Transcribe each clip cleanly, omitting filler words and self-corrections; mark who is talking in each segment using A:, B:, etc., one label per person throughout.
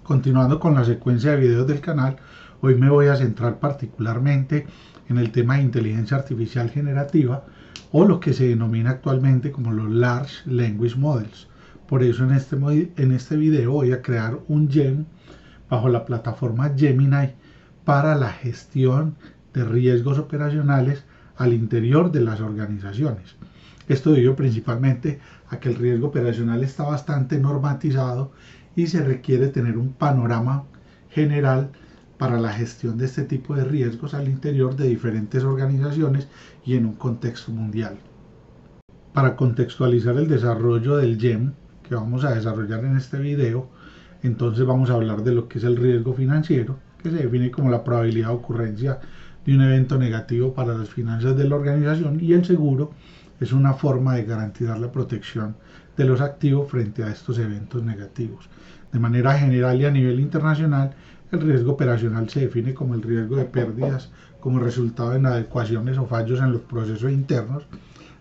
A: Continuando con la secuencia de videos del canal, hoy me voy a centrar particularmente en el tema de inteligencia artificial generativa o lo que se denomina actualmente como los Large Language Models. Por eso en este video voy a crear un gem bajo la plataforma Gemini para la gestión de riesgos operacionales al interior de las organizaciones. Esto debido principalmente a que el riesgo operacional está bastante normatizado y se requiere tener un panorama general para la gestión de este tipo de riesgos al interior de diferentes organizaciones y en un contexto mundial. Para contextualizar el desarrollo del GEM que vamos a desarrollar en este video, entonces vamos a hablar de lo que es el riesgo financiero, que se define como la probabilidad de ocurrencia de un evento negativo para las finanzas de la organización, y el seguro es una forma de garantizar la protección de los activos frente a estos eventos negativos. De manera general y a nivel internacional, el riesgo operacional se define como el riesgo de pérdidas como resultado de inadecuaciones o fallos en los procesos internos,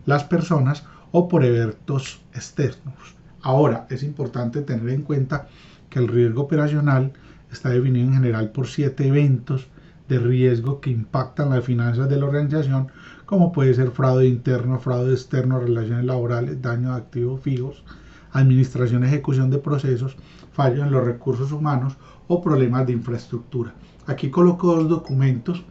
A: las personas o por eventos externos. Ahora, es importante tener en cuenta que el riesgo operacional está definido en general por 7 eventos de riesgo que impactan las finanzas de la organización, como puede ser fraude interno, fraude externo, relaciones laborales, daño de activos fijos, administración y ejecución de procesos, fallos en los recursos humanos o problemas de infraestructura. Aquí coloco dos documentos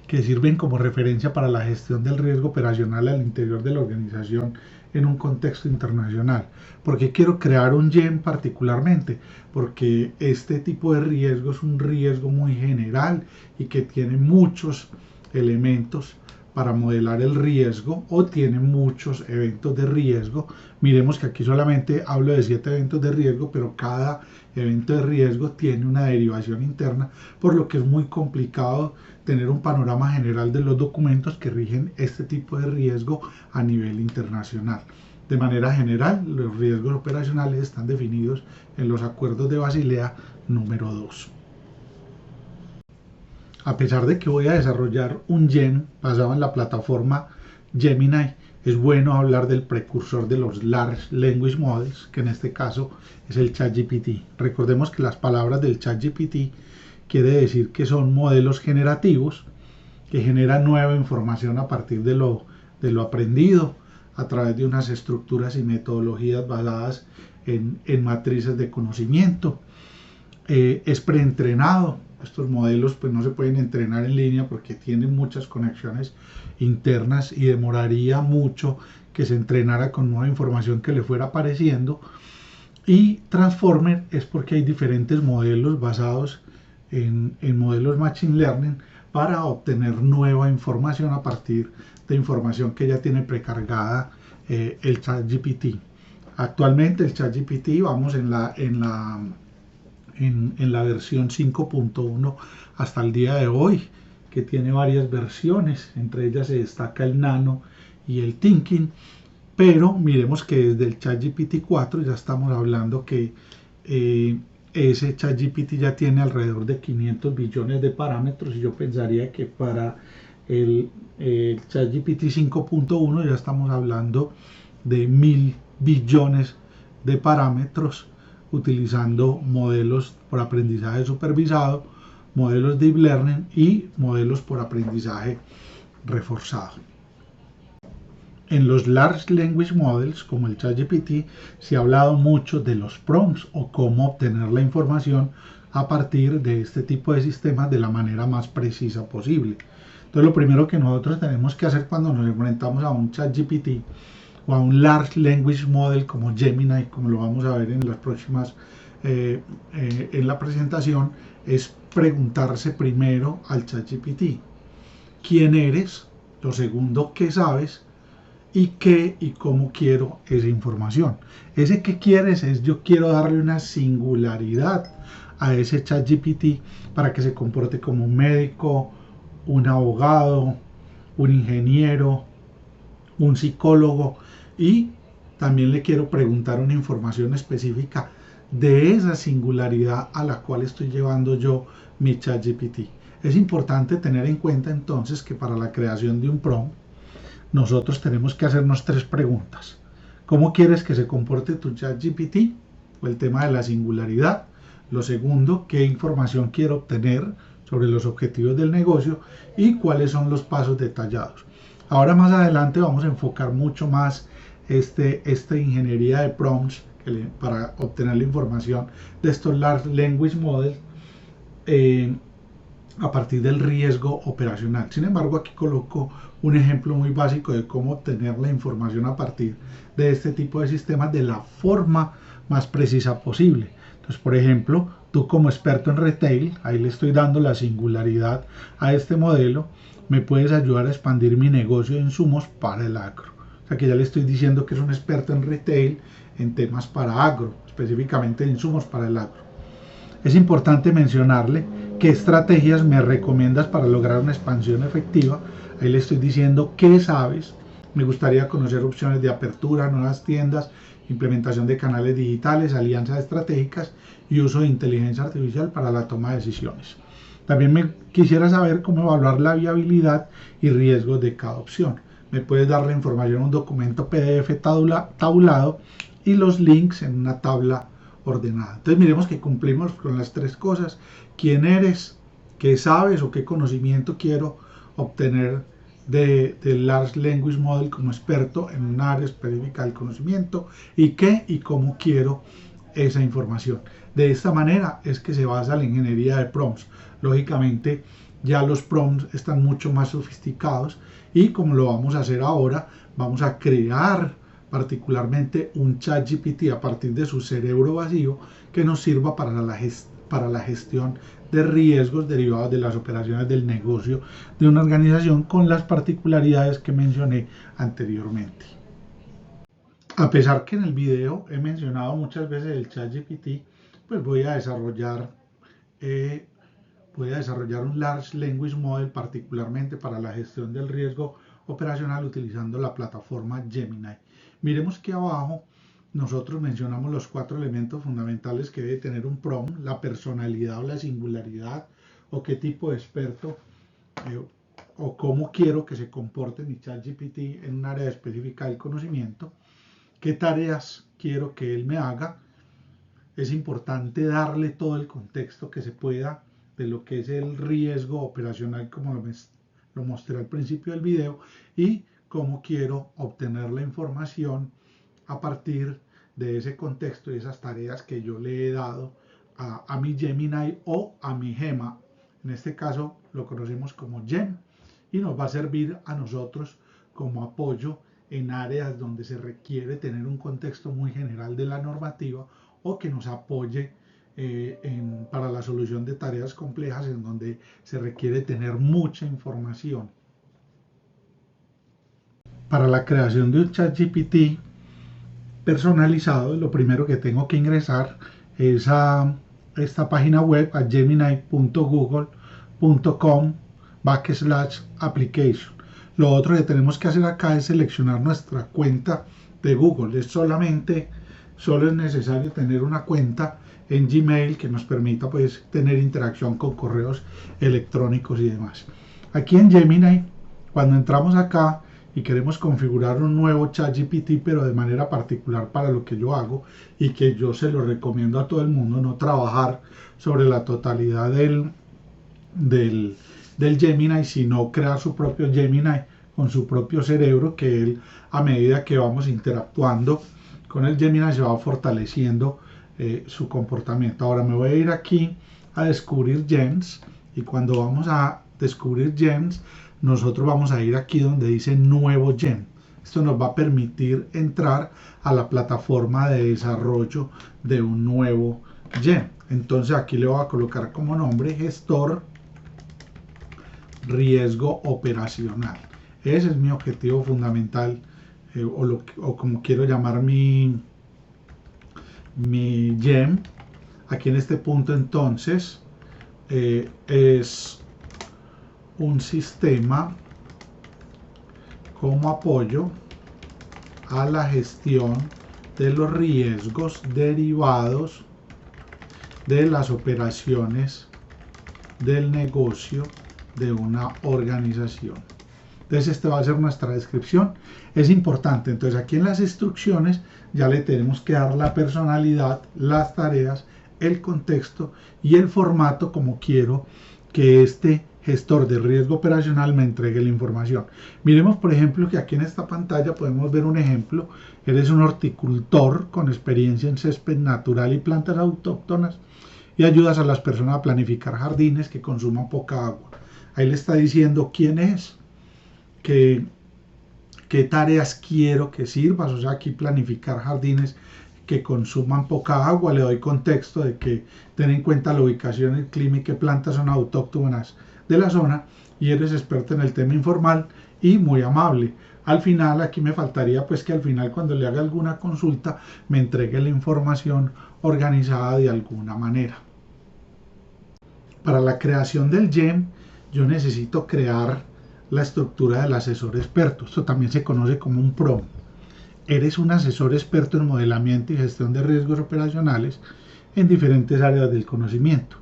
A: que sirven como referencia para la gestión del riesgo operacional al interior de la organización en un contexto internacional. ¿Por qué quiero crear un GEM particularmente? Porque este tipo de riesgo es un riesgo muy general y que tiene muchos elementos para modelar el riesgo, o tiene muchos eventos de riesgo. Miremos que aquí solamente hablo de 7 eventos de riesgo, pero cada evento de riesgo tiene una derivación interna, por lo que es muy complicado tener un panorama general de los documentos que rigen este tipo de riesgo a nivel internacional. De manera general, los riesgos operacionales están definidos en los acuerdos de Basilea número 2. A pesar de que voy a desarrollar un GEM basado en la plataforma Gemini, es bueno hablar del precursor de los Large Language Models, que en este caso es el ChatGPT. Recordemos que las palabras del ChatGPT quiere decir que son modelos generativos que generan nueva información a partir de lo aprendido a través de unas estructuras y metodologías basadas en matrices de conocimiento. Es preentrenado. Estos modelos pues no se pueden entrenar en línea porque tienen muchas conexiones internas y demoraría mucho que se entrenara con nueva información que le fuera apareciendo. Y Transformer es porque hay diferentes modelos basados en modelos Machine Learning para obtener nueva información a partir de información que ya tiene precargada el ChatGPT. Actualmente el ChatGPT vamos en la versión 5.1 hasta el día de hoy, que tiene varias versiones, entre ellas se destaca el Nano y el Thinking, pero miremos que desde el ChatGPT 4 ya estamos hablando que ese ChatGPT ya tiene alrededor de 500 billones de parámetros, y yo pensaría que para el ChatGPT 5.1 ya estamos hablando de 1000 billones de parámetros, utilizando modelos por aprendizaje supervisado, modelos Deep Learning y modelos por aprendizaje reforzado. En los Large Language Models, como el ChatGPT, se ha hablado mucho de los prompts o cómo obtener la información a partir de este tipo de sistemas de la manera más precisa posible. Entonces, lo primero que nosotros tenemos que hacer cuando nos enfrentamos a un ChatGPT o a un Large Language Model como Gemini, como lo vamos a ver en las próximas en la presentación, es preguntarse primero al ChatGPT quién eres, lo segundo qué sabes, y qué y cómo quiero esa información. Ese qué quieres es: yo quiero darle una singularidad a ese ChatGPT para que se comporte como un médico, un abogado, un ingeniero, un psicólogo, y también le quiero preguntar una información específica de esa singularidad a la cual estoy llevando yo mi ChatGPT. Es importante tener en cuenta entonces que para la creación de un prompt nosotros tenemos que hacernos 3 preguntas. ¿Cómo quieres que se comporte tu ChatGPT? O el tema de la singularidad. Lo segundo, qué información quiero obtener sobre los objetivos del negocio y cuáles son los pasos detallados. Ahora más adelante vamos a enfocar mucho más esta ingeniería de prompts para obtener la información de estos Large Language Models a partir del riesgo operacional. Sin embargo, aquí coloco un ejemplo muy básico de cómo obtener la información a partir de este tipo de sistemas de la forma más precisa posible. Entonces, por ejemplo, tú como experto en retail, ahí le estoy dando la singularidad a este modelo, me puedes ayudar a expandir mi negocio de insumos para el agro. O sea que ya le estoy diciendo que es un experto en retail en temas para agro, específicamente de insumos para el agro. Es importante mencionarle qué estrategias me recomiendas para lograr una expansión efectiva. Ahí le estoy diciendo qué sabes. Me gustaría conocer opciones de apertura, nuevas tiendas, implementación de canales digitales, alianzas estratégicas y uso de inteligencia artificial para la toma de decisiones. También me quisiera saber cómo evaluar la viabilidad y riesgos de cada opción. Me puedes dar la información en un documento PDF tabulado y los links en una tabla ordenada. Entonces miremos que cumplimos con las tres cosas. ¿Quién eres? ¿Qué sabes o qué conocimiento quiero obtener del Large Language Model como experto en un área específica del conocimiento? ¿Y qué y cómo quiero esa información? De esta manera es que se basa la ingeniería de prompts. Lógicamente ya los prompts están mucho más sofisticados y como lo vamos a hacer ahora, vamos a crear particularmente un ChatGPT a partir de su cerebro vacío que nos sirva para la gestión de riesgos derivados de las operaciones del negocio de una organización con las particularidades que mencioné anteriormente. A pesar que en el video he mencionado muchas veces el ChatGPT, pues voy a desarrollar un Large Language Model particularmente para la gestión del riesgo operacional utilizando la plataforma Gemini. Miremos que abajo nosotros mencionamos los 4 elementos fundamentales que debe tener un prompt: la personalidad o la singularidad, o qué tipo de experto o cómo quiero que se comporte mi ChatGPT en un área específica del conocimiento, qué tareas quiero que él me haga. Es importante darle todo el contexto que se pueda de lo que es el riesgo operacional, como lo mostré al principio del video, y cómo quiero obtener la información a partir de ese contexto y esas tareas que yo le he dado a mi Gemini o a mi Gema. En este caso lo conocemos como Gem y nos va a servir a nosotros como apoyo en áreas donde se requiere tener un contexto muy general de la normativa o que nos apoye para la solución de tareas complejas en donde se requiere tener mucha información. Para la creación de un ChatGPT personalizado, lo primero que tengo que ingresar es a esta página web, a gemini.google.com/application. Lo otro que tenemos que hacer acá es seleccionar nuestra cuenta de Google. Solo es necesario tener una cuenta en Gmail que nos permita pues tener interacción con correos electrónicos y demás. Aquí en Gemini, cuando entramos acá y queremos configurar un nuevo ChatGPT, pero de manera particular para lo que yo hago y que yo se lo recomiendo a todo el mundo, no trabajar sobre la totalidad del Gemini, sino crear su propio Gemini con su propio cerebro, que él, a medida que vamos interactuando con el Gemini, se va fortaleciendo su comportamiento. Ahora me voy a ir aquí a descubrir gems, y cuando vamos a descubrir gems, nosotros vamos a ir aquí donde dice nuevo gem. Esto nos va a permitir entrar a la plataforma de desarrollo de un nuevo gem. Entonces aquí le voy a colocar como nombre gestor riesgo operacional. Ese es mi objetivo fundamental, o como quiero llamar mi gem. Aquí en este punto entonces es un sistema como apoyo a la gestión de los riesgos derivados de las operaciones del negocio de una organización. Entonces esta va a ser nuestra descripción. Es importante, entonces aquí en las instrucciones ya le tenemos que dar la personalidad, las tareas el contexto y el formato como quiero que este gestor de riesgo operacional me entregue la información. Miremos, por ejemplo, que aquí en esta pantalla podemos ver un ejemplo. Eres un horticultor con experiencia en césped natural y plantas autóctonas y ayudas a las personas a planificar jardines que consuman poca agua. Ahí le está diciendo quién es, qué tareas quiero que sirvas, o sea, aquí planificar jardines que consuman poca agua. Le doy contexto de que ten en cuenta la ubicación, el clima y qué plantas son autóctonas de la zona, y eres experto en el tema informal y muy amable. Al final, aquí me faltaría pues que al final, cuando le haga alguna consulta, me entregue la información organizada de alguna manera. Para la creación del GEM, yo necesito crear la estructura del asesor experto. Esto también se conoce como un PROM. Eres un asesor experto en modelamiento y gestión de riesgos operacionales en diferentes áreas del conocimiento.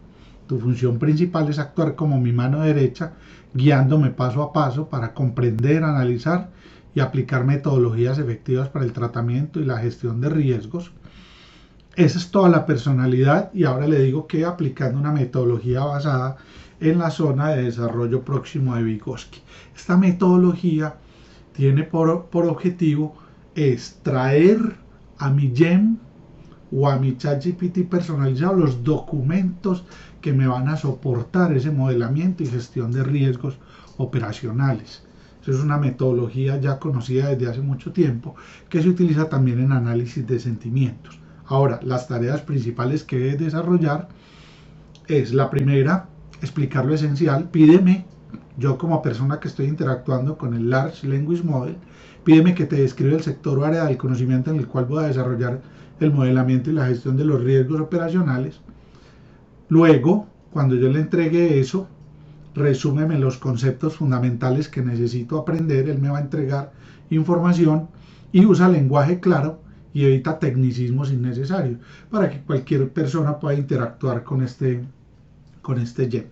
A: Tu función principal es actuar como mi mano derecha, guiándome paso a paso para comprender, analizar y aplicar metodologías efectivas para el tratamiento y la gestión de riesgos. Esa es toda la personalidad, y ahora le digo que aplicando una metodología basada en la zona de desarrollo próximo de Vygotsky. Esta metodología tiene por objetivo extraer a mi GEM o a mi ChatGPT personalizado los documentos que me van a soportar ese modelamiento y gestión de riesgos operacionales. Eso es una metodología ya conocida desde hace mucho tiempo, que se utiliza también en análisis de sentimientos. Ahora, las tareas principales que debes desarrollar es: la primera, explicar lo esencial. Pídeme, yo como persona que estoy interactuando con el Large Language Model, pídeme que te describa el sector o área del conocimiento en el cual voy a desarrollar el modelamiento y la gestión de los riesgos operacionales. Luego, cuando yo le entregue eso, resúmeme los conceptos fundamentales que necesito aprender. Él me va a entregar información y usa lenguaje claro y evita tecnicismos innecesarios para que cualquier persona pueda interactuar con este GEM.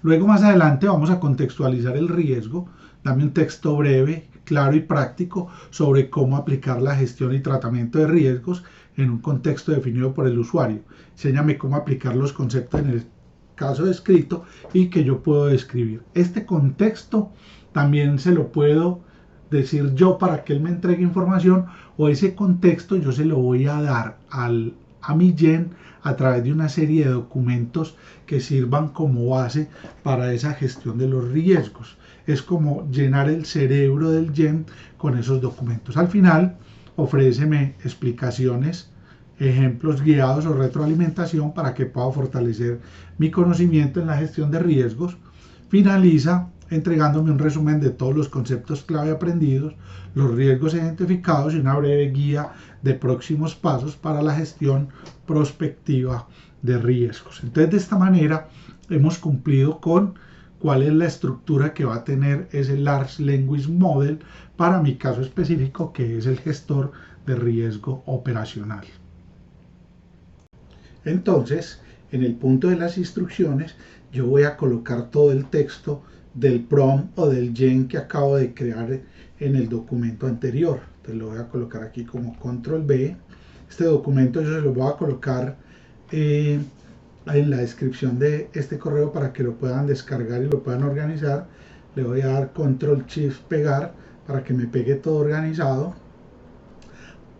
A: Luego, más adelante, vamos a contextualizar el riesgo. Dame un texto breve, claro y práctico sobre cómo aplicar la gestión y tratamiento de riesgos en un contexto definido por el usuario. Enséñame cómo aplicar los conceptos en el caso descrito y que yo puedo describir. Este contexto también se lo puedo decir yo para que él me entregue información, o ese contexto yo se lo voy a dar a mi GEM a través de una serie de documentos que sirvan como base para esa gestión de los riesgos. Es como llenar el cerebro del GEM con esos documentos. Al final, ofréceme explicaciones, ejemplos guiados o retroalimentación para que pueda fortalecer mi conocimiento en la gestión de riesgos. Finaliza entregándome un resumen de todos los conceptos clave aprendidos, los riesgos identificados y una breve guía de próximos pasos para la gestión prospectiva de riesgos. Entonces, de esta manera hemos cumplido con cuál es la estructura que va a tener ese Large Language Model para mi caso específico, que es el gestor de riesgo operacional. Entonces, en el punto de las instrucciones, yo voy a colocar todo el texto del PROM o del GEM que acabo de crear en el documento anterior. Entonces lo voy a colocar aquí como control B. Este documento yo se lo voy a colocar en la descripción de este correo para que lo puedan descargar y lo puedan organizar. Le voy a dar control shift pegar para que me pegue todo organizado.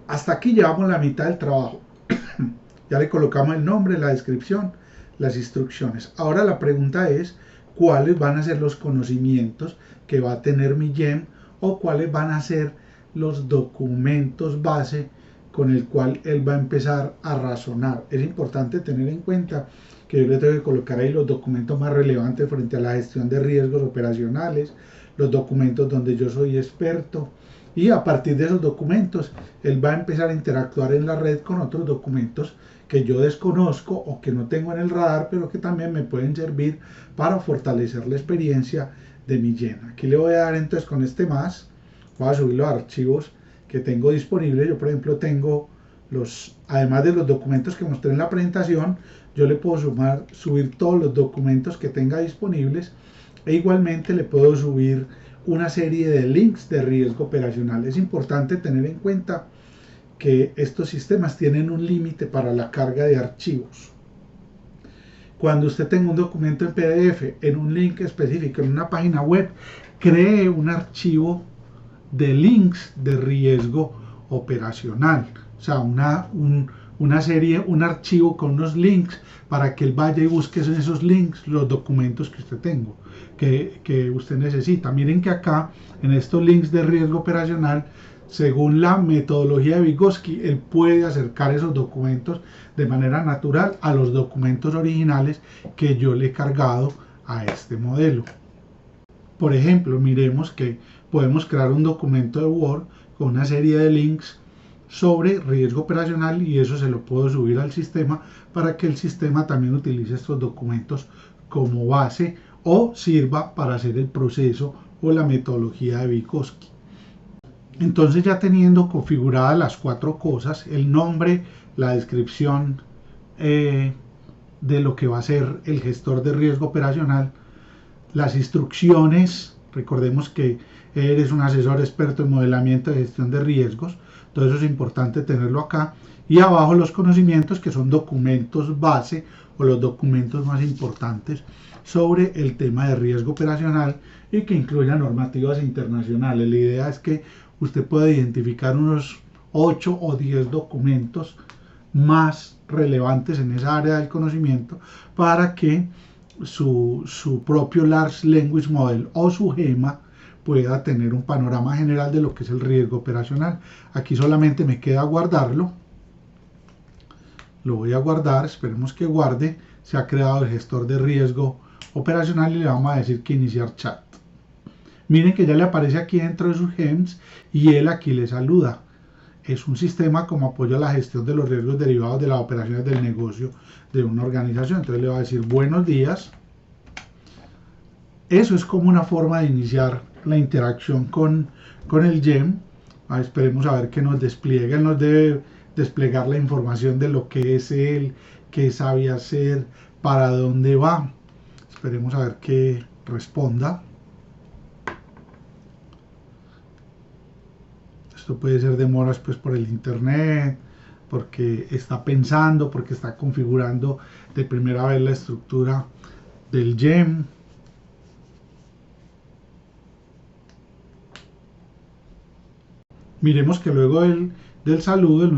A: Hasta aquí llevamos la mitad del trabajo. Ya le colocamos el nombre, la descripción, las instrucciones. Ahora la pregunta es: ¿cuáles van a ser los conocimientos que va a tener mi GEM, o cuáles van a ser los documentos base con el cual él va a empezar a razonar? Es importante tener en cuenta que yo le tengo que colocar ahí los documentos más relevantes frente a la gestión de riesgos operacionales, los documentos donde yo soy experto, y a partir de esos documentos él va a empezar a interactuar en la red con otros documentos que yo desconozco o que no tengo en el radar, pero que también me pueden servir para fortalecer la experiencia de mi GEM. Aquí le voy a dar entonces con este más, voy a subir los archivos que tengo disponibles. Yo, por ejemplo, tengo además de los documentos que mostré en la presentación, yo le puedo subir todos los documentos que tenga disponibles, e igualmente le puedo subir una serie de links de riesgo operacional. Es importante tener en cuenta que estos sistemas tienen un límite para la carga de archivos. Cuando usted tenga un documento en PDF, en un link específico, en una página web, cree un archivo de links de riesgo operacional. O sea, una serie, un archivo con unos links para que él vaya y busque en esos links los documentos que usted tenga, que usted necesita. Miren que acá, en estos links de riesgo operacional, según la metodología de Vygotsky, él puede acercar esos documentos de manera natural a los documentos originales que yo le he cargado a este modelo. Por ejemplo, miremos que podemos crear un documento de Word con una serie de links sobre riesgo operacional y eso se lo puedo subir al sistema para que el sistema también utilice estos documentos como base o sirva para hacer el proceso o la metodología de Vygotsky. Entonces, ya teniendo configuradas las 4 cosas, el nombre, la descripción de lo que va a ser el gestor de riesgo operacional, las instrucciones, recordemos que eres un asesor experto en modelamiento de gestión de riesgos, todo eso es importante tenerlo acá, y abajo los conocimientos, que son documentos base o los documentos más importantes sobre el tema de riesgo operacional y que incluyan normativas internacionales. La idea es que usted pueda identificar unos 8 o 10 documentos más relevantes en esa área del conocimiento para que su propio Large Language Model o su GEMA pueda tener un panorama general de lo que es el riesgo operacional. Aquí solamente me queda guardarlo. Lo voy a guardar, esperemos que guarde. Se ha creado el gestor de riesgo operacional y le vamos a decir que iniciar chat. Miren que ya le aparece aquí dentro de sus GEMS y él aquí le saluda. Es un sistema como apoyo a la gestión de los riesgos derivados de las operaciones del negocio de una organización. Entonces le va a decir buenos días. Eso es como una forma de iniciar la interacción con el GEM. Esperemos a ver que nos despliegue. Él nos debe desplegar la información de lo que es él, qué sabe hacer, para dónde va. Esperemos a ver que responda. Esto puede ser demoras pues por el internet, porque está pensando, porque está configurando de primera vez la estructura del GEM. Miremos que luego del saludo él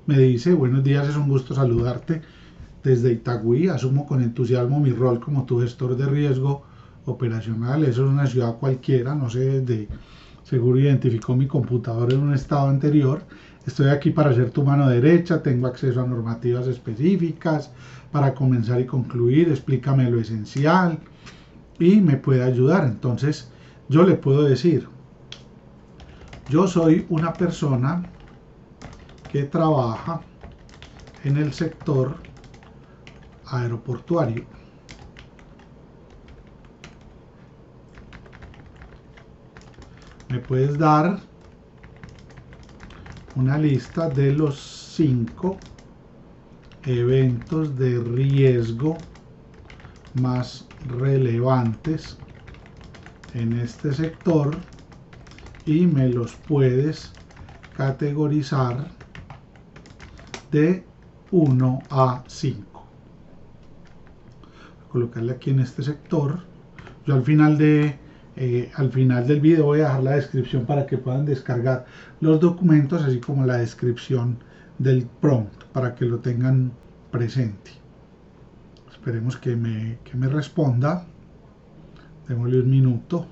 A: me dice buenos días, es un gusto saludarte desde Itagüí, asumo con entusiasmo mi rol como tu gestor de riesgo operacional. Eso es una ciudad cualquiera, no sé, seguro identificó mi computador en un estado anterior. Estoy aquí para ser tu mano derecha, tengo acceso a normativas específicas para comenzar y concluir, explícame lo esencial y me puede ayudar. Entonces yo le puedo decir, yo soy una persona que trabaja en el sector aeroportuario. Me puedes dar una lista de los 5 eventos de riesgo más relevantes en este sector y me los puedes categorizar de 1 a 5. Colocarle aquí en este sector. Yo al final del video voy a dejar la descripción para que puedan descargar los documentos, así como la descripción del prompt para que lo tengan presente. Esperemos que me responda. Démosle un minuto.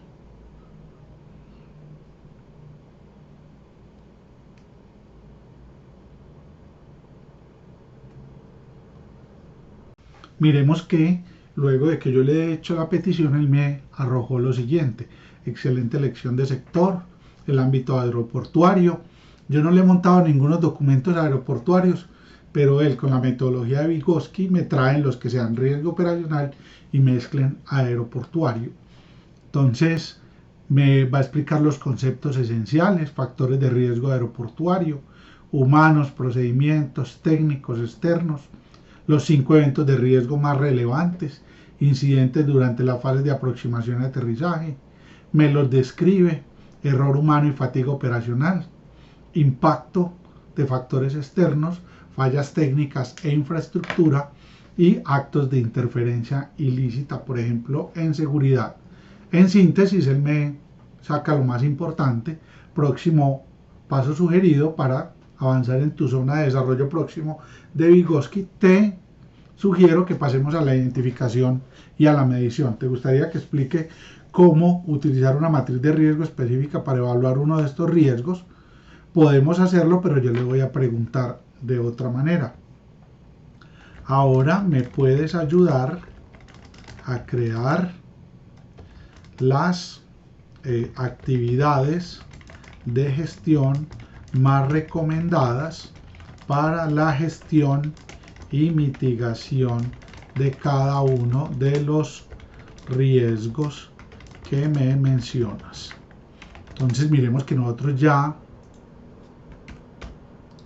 A: Miremos que luego de que yo le he hecho la petición, él me arrojó lo siguiente: excelente elección de sector, el ámbito aeroportuario. Yo no le he montado ningunos documentos aeroportuarios, pero él con la metodología de Vygotsky me traen los que sean riesgo operacional y mezclen aeroportuario. Entonces me va a explicar los conceptos esenciales, factores de riesgo aeroportuario, humanos, procedimientos, técnicos, externos, los 5 eventos de riesgo más relevantes, incidentes durante la fase de aproximación y aterrizaje, me los describe, error humano y fatiga operacional, impacto de factores externos, fallas técnicas e infraestructura, y actos de interferencia ilícita, por ejemplo, en seguridad. En síntesis, él me saca lo más importante. Próximo paso sugerido para avanzar en tu zona de desarrollo próximo de Vygotsky, te sugiero que pasemos a la identificación y a la medición. ¿Te gustaría que explique cómo utilizar una matriz de riesgo específica para evaluar uno de estos riesgos? Podemos hacerlo, pero yo le voy a preguntar de otra manera. Ahora me puedes ayudar a crear las actividades de gestión más recomendadas para la gestión y mitigación de cada uno de los riesgos que me mencionas. Entonces miremos que nosotros ya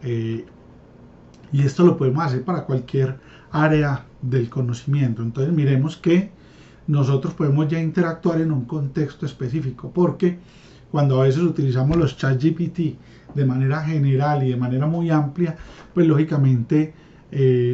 A: y esto lo podemos hacer para cualquier área del conocimiento. Entonces miremos que nosotros podemos ya interactuar en un contexto específico, porque cuando a veces utilizamos los ChatGPT de manera general y de manera muy amplia, pues lógicamente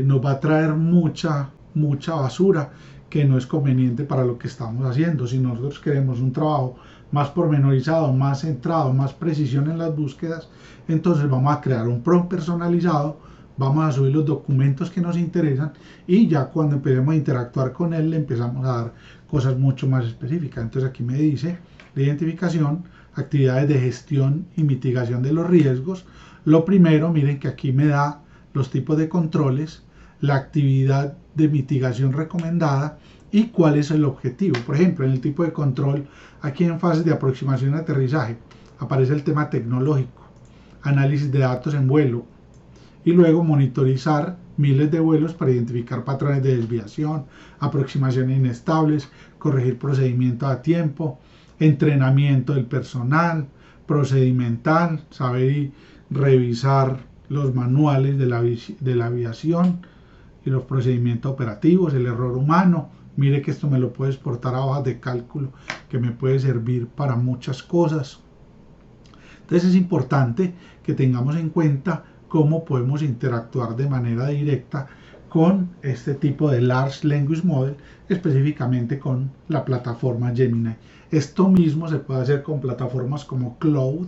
A: nos va a traer mucha basura que no es conveniente para lo que estamos haciendo. Si nosotros queremos un trabajo más pormenorizado, más centrado, más precisión en las búsquedas, entonces vamos a crear un prompt personalizado, vamos a subir los documentos que nos interesan y ya cuando empecemos a interactuar con él le empezamos a dar cosas mucho más específicas. Entonces aquí me dice la identificación, actividades de gestión y mitigación de los riesgos. Lo primero, miren que aquí me da los tipos de controles, la actividad de mitigación recomendada y cuál es el objetivo. Por ejemplo, en el tipo de control, aquí en fases de aproximación y aterrizaje, aparece el tema tecnológico, análisis de datos en vuelo y luego monitorizar miles de vuelos para identificar patrones de desviación, aproximaciones inestables, corregir procedimientos a tiempo, entrenamiento del personal, procedimental, saber y revisar los manuales de la aviación y los procedimientos operativos, el error humano. Mire que esto me lo puede exportar a hojas de cálculo que me puede servir para muchas cosas. Entonces es importante que tengamos en cuenta cómo podemos interactuar de manera directa con este tipo de Large Language Model, específicamente con la plataforma Gemini. Esto mismo se puede hacer con plataformas como Claude,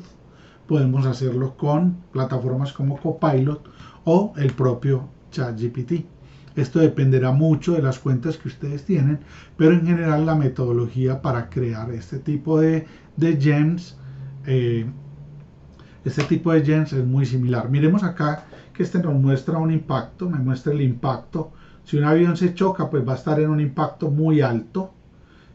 A: podemos hacerlo con plataformas como Copilot o el propio ChatGPT. Esto dependerá mucho de las cuentas que ustedes tienen, pero en general la metodología para crear este tipo de gems es muy similar. Miremos acá que este nos muestra un impacto, me muestra el impacto. Si un avión se choca, pues va a estar en un impacto muy alto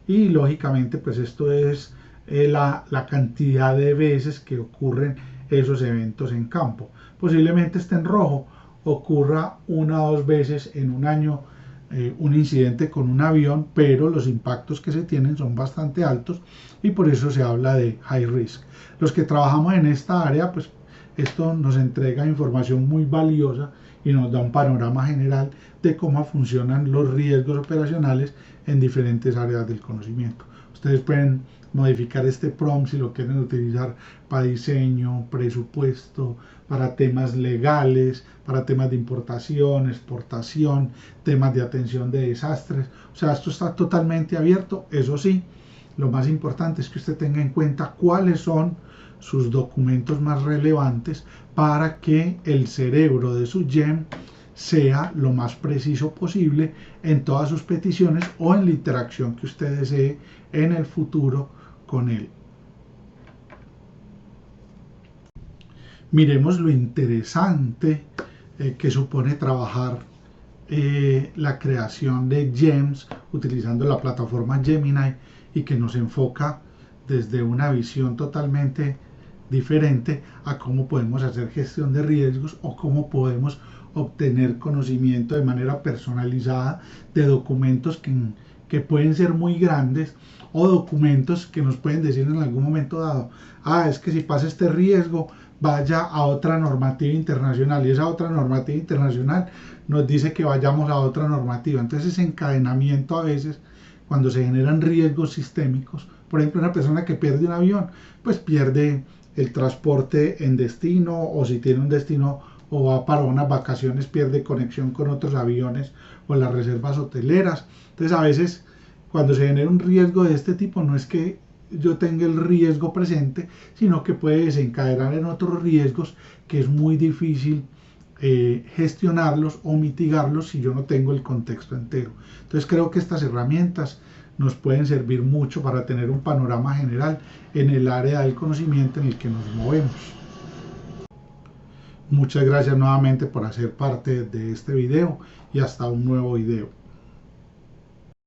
A: y lógicamente pues esto es la cantidad de veces que ocurren esos eventos en campo. Posiblemente esté en rojo, ocurra 1 o 2 veces en un año un incidente con un avión, pero los impactos que se tienen son bastante altos y por eso se habla de high risk. Los que trabajamos en esta área, pues esto nos entrega información muy valiosa y nos da un panorama general de cómo funcionan los riesgos operacionales en diferentes áreas del conocimiento. Ustedes pueden modificar este prompt si lo quieren utilizar para diseño, presupuesto, para temas legales, para temas de importación, exportación, temas de atención de desastres. O sea, esto está totalmente abierto. Eso sí, lo más importante es que usted tenga en cuenta cuáles son sus documentos más relevantes para que el cerebro de su gem sea lo más preciso posible en todas sus peticiones o en la interacción que usted desee en el futuro con él. Miremos lo interesante que supone trabajar la creación de gems utilizando la plataforma Gemini y que nos enfoca desde una visión totalmente diferente a cómo podemos hacer gestión de riesgos o cómo podemos obtener conocimiento de manera personalizada de documentos que pueden ser muy grandes o documentos que nos pueden decir en algún momento dado, es que si pasa este riesgo vaya a otra normativa internacional y esa otra normativa internacional nos dice que vayamos a otra normativa. Entonces ese encadenamiento a veces cuando se generan riesgos sistémicos, por ejemplo una persona que pierde un avión pues pierde el transporte en destino o si tiene un destino o va para unas vacaciones, pierde conexión con otros aviones o las reservas hoteleras. Entonces a veces cuando se genera un riesgo de este tipo no es que yo tenga el riesgo presente, sino que puede desencadenar en otros riesgos que es muy difícil gestionarlos o mitigarlos si yo no tengo el contexto entero. Entonces creo que estas herramientas nos pueden servir mucho para tener un panorama general en el área del conocimiento en el que nos movemos. Muchas gracias nuevamente por hacer parte de este video y hasta un nuevo video.